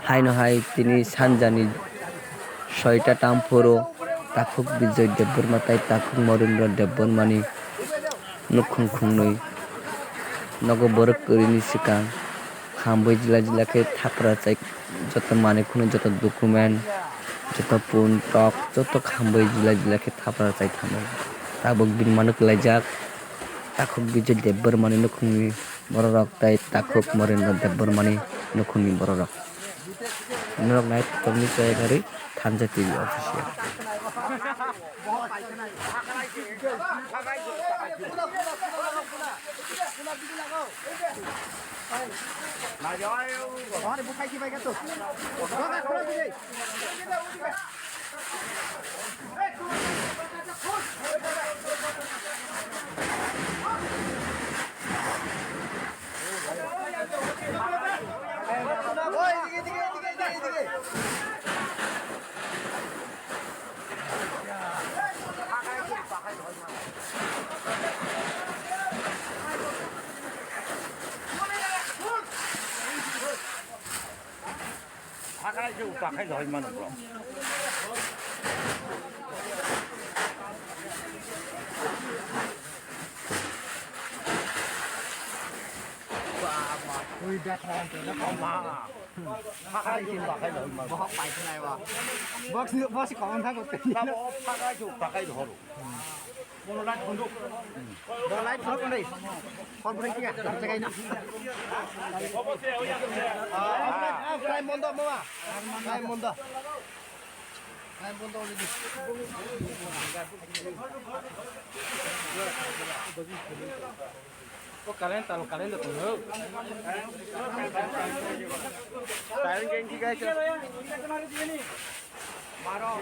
High নহাই তিনি সানজানি ছয়টা টামফোরো তাকুক বিজয় দেববর্মাতাই তাকুক মরেন্দ্র দেববর্মানি নুখুং खुंनै नगो बरक करिनि सिगां खामबै जिला जिलाखे थाफ्रा चाइ जत माने खुनु जत डकुमेन्ट जत पुन टक जत खामबै जिला जिलाखे थाफ्रा चाइ थामो ताबक बिन मानुक लाइजाक ताकुक बिजय देबबर्मानि नुखुंनि बररक ताइ ताकुक मरेन्द्र देबबर्मानि नुखुंनि बररक नरक नाइट तमनि जायगारि थानजा TV official Kalian taruh kalian tuh tunggu. Kalian geng tiga aja. Maro.